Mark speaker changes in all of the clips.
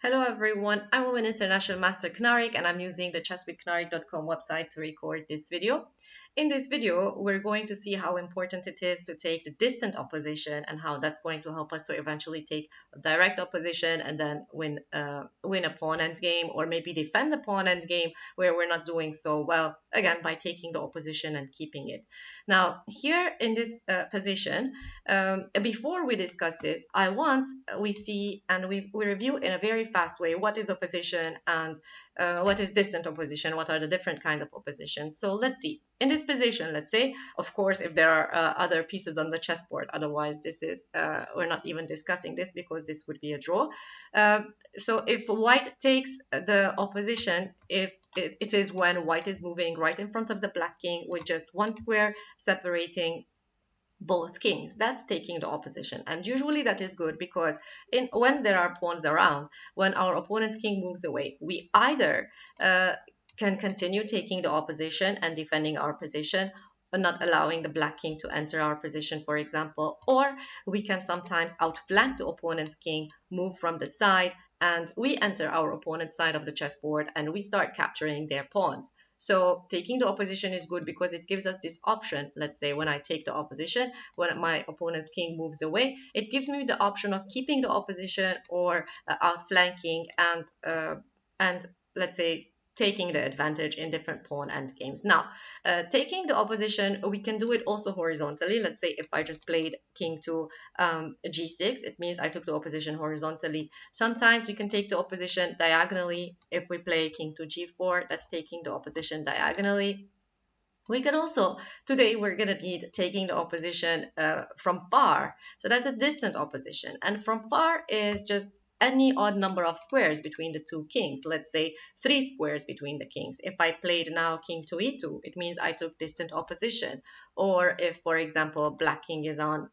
Speaker 1: Hello everyone, I'm Women International Master Knarik and I'm using the chesswithknarik.com website to record this video. In this video, we're going to see how important it is to take the distant opposition and how that's going to help us to eventually take a direct opposition and then win a pawn endgame, or maybe defend a pawn endgame where we're not doing so well, again by taking the opposition and keeping it. Now here in this position, before we discuss this, I want we see and we review in a very fast way what is opposition and what is distant opposition, what are the different kind of opposition. So let's see. In this position, let's say, of course, if there are other pieces on the chessboard, otherwise this is, we're not even discussing this because this would be a draw. Uh, so if white takes the opposition, if it is when white is moving right in front of the black king with just one square separating both kings, that's taking the opposition. And usually that is good because when there are pawns around, when our opponent's king moves away, we either can continue taking the opposition and defending our position, but not allowing the black king to enter our position, for example, or we can sometimes outflank the opponent's king, move from the side, and we enter our opponent's side of the chessboard and we start capturing their pawns. So taking the opposition is good because it gives us this option. Let's say when I take the opposition, when my opponent's king moves away, it gives me the option of keeping the opposition or outflanking and let's say taking the advantage in different pawn endgames. Now, taking the opposition, we can do it also horizontally. Let's say if I just played king to g6, it means I took the opposition horizontally. Sometimes we can take the opposition diagonally. If we play king to g4, that's taking the opposition diagonally. We can also, today we're going to need taking the opposition from far. So that's a distant opposition. And from far is just any odd number of squares between the two kings. Let's say 3 squares between the kings. If I played now king to e2, it means I took distant opposition. Or if, for example, black king is on,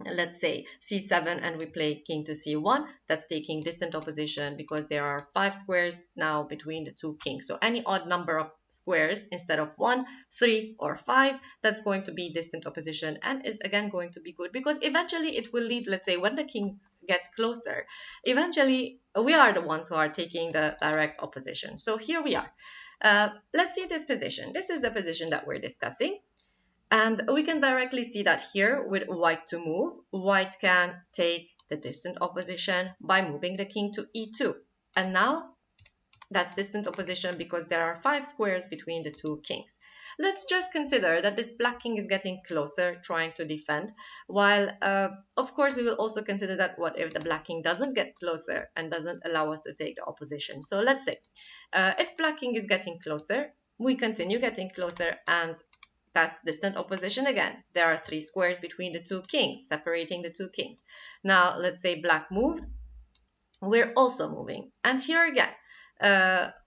Speaker 1: let's say c7 and we play king to c1, that's taking distant opposition because there are 5 squares now between the two kings. So any odd number of squares instead of 1, 3 or 5, that's going to be distant opposition and is again going to be good because eventually it will lead, let's say when the kings get closer, eventually we are the ones who are taking the direct opposition. So here we are. Let's see this position. This is the position that we're discussing. And we can directly see that here with white to move, white can take the distant opposition by moving the king to e2. And now that's distant opposition because there are 5 squares between the two kings. Let's just consider that this black king is getting closer, trying to defend, while of course we will also consider that what if the black king doesn't get closer and doesn't allow us to take the opposition. So let's say if black king is getting closer, we continue getting closer and that's distant opposition again. There are 3 squares between the two kings, separating the two kings. Now, let's say black moved. We're also moving. And here again,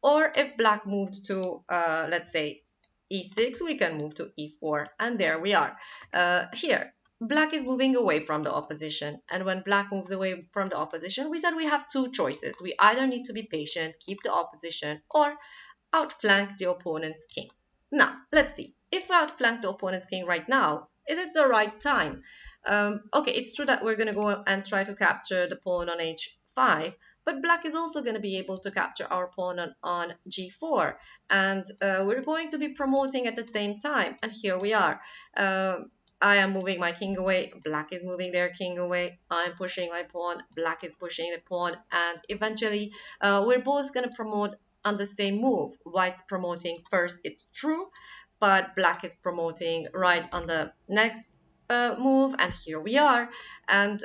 Speaker 1: or if black moved to, let's say, e6, we can move to e4. And there we are. Here, black is moving away from the opposition. And when black moves away from the opposition, we said we have 2 choices. We either need to be patient, keep the opposition, or outflank the opponent's king. Now, let's see. If I outflank the opponent's king right now, is it the right time? Okay, it's true that we're going to go and try to capture the pawn on h5, but black is also going to be able to capture our pawn on g4. And we're going to be promoting at the same time. And here we are. I am moving my king away, black is moving their king away, I'm pushing my pawn, black is pushing the pawn, and eventually we're both going to promote on the same move. White's promoting first, it's true, but black is promoting right on the next move, and here we are. And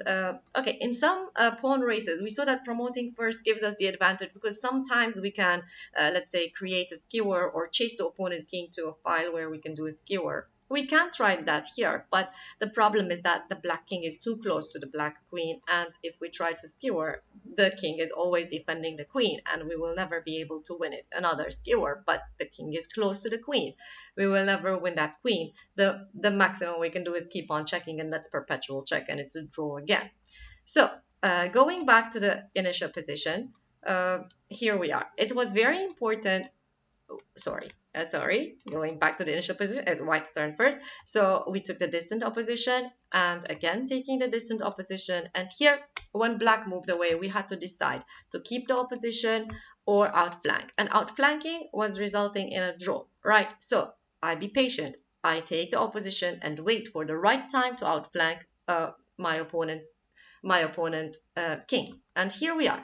Speaker 1: okay, in some pawn races we saw that promoting first gives us the advantage because sometimes we can let's say create a skewer or chase the opponent's king to a file where we can do a skewer. We can try that here, but the problem is that the black king is too close to the black queen, and if we try to skewer, the king is always defending the queen, and we will never be able to win it. Another skewer, but the king is close to the queen. We will never win that queen. The maximum we can do is keep on checking, and that's perpetual check, and it's a draw again. So going back to the initial position, here we are. It was very important. Oh, sorry. sorry, going back to the initial position, white's turn first. So we took the distant opposition, and again taking the distant opposition. And here, when black moved away, we had to decide to keep the opposition or outflank. And outflanking was resulting in a draw, right? So I be patient. I take the opposition and wait for the right time to outflank my opponent king. And here we are.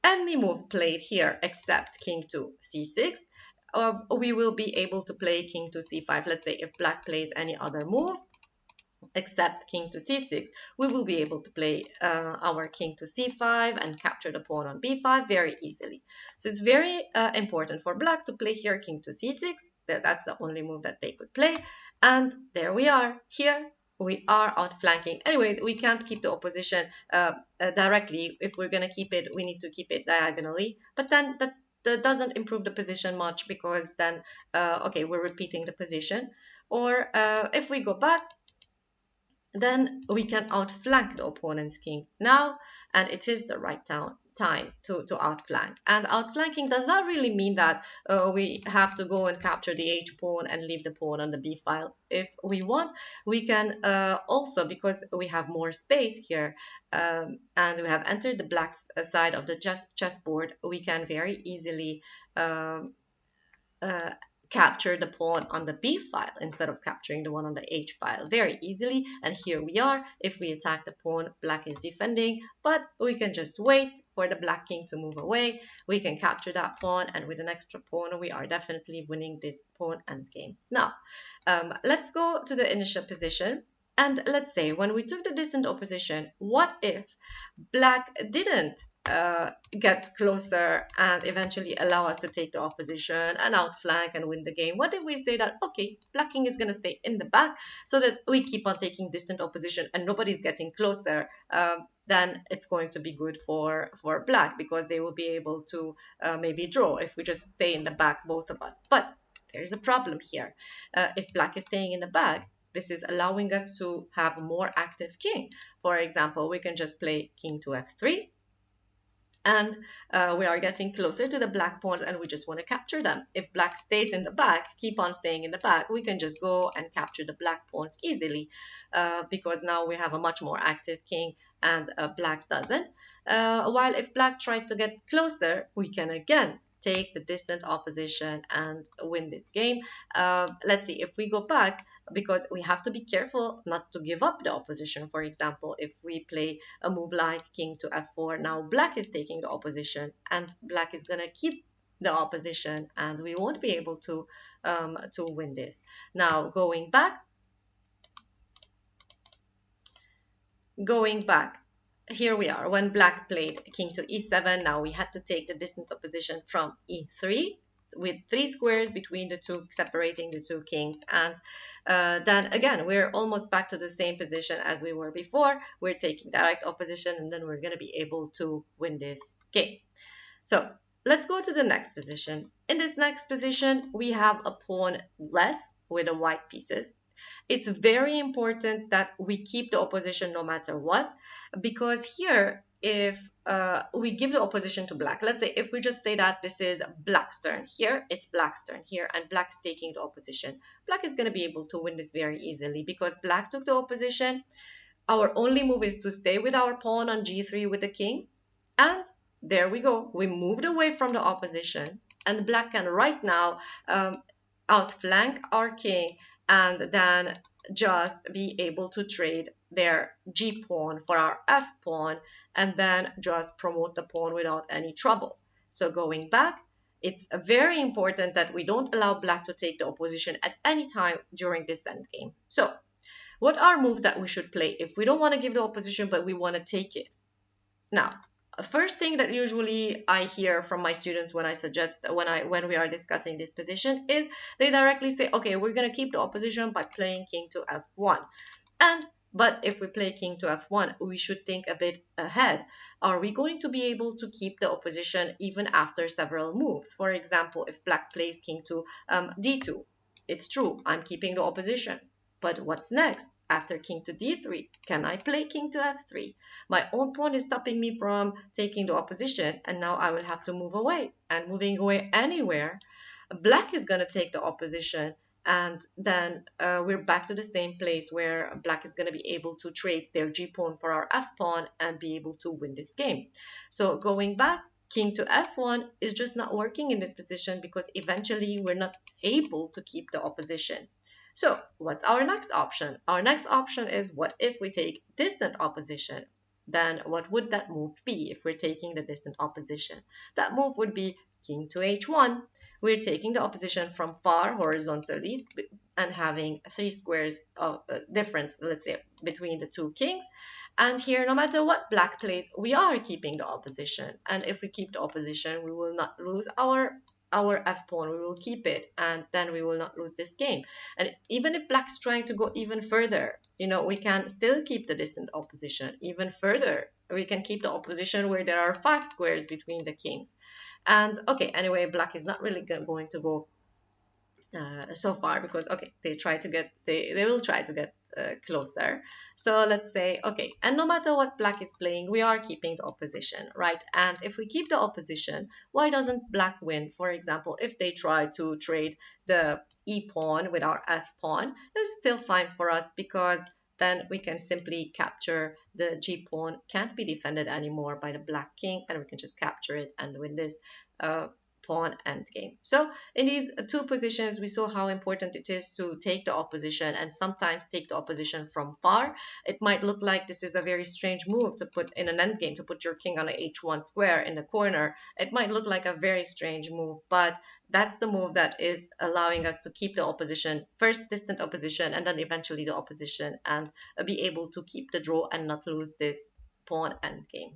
Speaker 1: Any move played here except king to c6, we will be able to play king to c5. Let's say if black plays any other move except king to c6, we will be able to play our king to c5 and capture the pawn on b5 very easily. So it's very important for black to play here king to c6. That's the only move that they could play. And there we are. Here we are outflanking. Anyways, we can't keep the opposition directly. If we're going to keep it, we need to keep it diagonally. But then that doesn't improve the position much, because then, okay, we're repeating the position. Or if we go back, then we can outflank the opponent's king now, and it is the right time to outflank. And outflanking does not really mean that we have to go and capture the h pawn and leave the pawn on the b file. If we want, we can also, because we have more space here, and we have entered the black side of the chessboard, we can very easily uh, capture the pawn on the b file instead of capturing the one on the h file very easily. And here we are. If we attack the pawn, black is defending, but we can just wait for the black king to move away. We can capture that pawn, and with an extra pawn, we are definitely winning this pawn endgame. Now, let's go to the initial position. And let's say when we took the distant opposition, what if black didn't get closer and eventually allow us to take the opposition and outflank and win the game? What if we say that, okay, black king is going to stay in the back so that we keep on taking distant opposition and nobody's getting closer? Then it's going to be good for black, because they will be able to maybe draw if we just stay in the back, both of us. But there's a problem here. If black is staying in the back, this is allowing us to have a more active king. For example, we can just play king to f3, and we are getting closer to the black pawns, and we just want to capture them. If black stays in the back, keep on staying in the back, we can just go and capture the black pawns easily, because now we have a much more active king, and black doesn't. While if black tries to get closer, we can again take the distant opposition and win this game. Let's see, if we go back, because we have to be careful not to give up the opposition. For example, if we play a move like king to f4, now black is taking the opposition, and black is going to keep the opposition, and we won't be able to win this. Now, going back, here we are. When black played king to e7, now we had to take the distant opposition from e3, with 3 squares between the two, separating the two kings. And then again, we're almost back to the same position as we were before. We're taking direct opposition, and then we're going to be able to win this game. So let's go to the next position. In this next position, we have a pawn less with the white pieces. It's very important that we keep the opposition no matter what, because here, if we give the opposition to black, let's say if we just say that this is black's turn here, it's black's turn here, and black's taking the opposition, black is going to be able to win this very easily, because black took the opposition. Our only move is to stay with our pawn on g3 with the king, and there we go. We moved away from the opposition, and black can right now outflank our king, and then just be able to trade their g pawn for our f pawn, and then just promote the pawn without any trouble. So going back, it's very important that we don't allow black to take the opposition at any time during this endgame. So what are moves that we should play if we don't want to give the opposition but we want to take it? Now, first thing that usually I hear from my students when I suggest when we are discussing this position is they directly say, okay, we're going to keep the opposition by playing king to f1. But if we play king to f1, we should think a bit ahead. Are we going to be able to keep the opposition even after several moves? For example, if black plays king to d2, it's true, I'm keeping the opposition. But what's next? after king to d3, can I play king to f3? My own pawn is stopping me from taking the opposition, and now I will have to move away. And moving away anywhere, black is going to take the opposition, and then we're back to the same place where black is going to be able to trade their g pawn for our f pawn and be able to win this game. So going back, king to f1 is just not working in this position because eventually we're not able to keep the opposition. So what's our next option? Our next option is, what if we take distant opposition? Then what would that move be if we're taking the distant opposition? That move would be king to h1. We're taking the opposition from far horizontally and having 3 squares of difference, let's say, between the two kings. And here, no matter what black plays, we are keeping the opposition. And if we keep the opposition, we will not lose our f pawn. We will keep it, and then we will not lose this game. And even if black's trying to go even further, we can still keep the distant opposition even further. We can keep the opposition where there are 5 squares between the kings. And okay, anyway, black is not really going to go so far because okay, they will try to get closer. So let's say okay, and no matter what black is playing, we are keeping the opposition, right? And if we keep the opposition, why doesn't black win? For example, if they try to trade the e pawn with our f pawn, it's still fine for us because then we can simply capture the g pawn, can't be defended anymore by the black king, and we can just capture it and win this pawn endgame. So in these two positions, we saw how important it is to take the opposition and sometimes take the opposition from far. It might look like this is a very strange move to put in an endgame, to put your king on an h1 square in the corner. It might look like a very strange move, but that's the move that is allowing us to keep the opposition, first distant opposition, and then eventually the opposition, and be able to keep the draw and not lose this pawn endgame.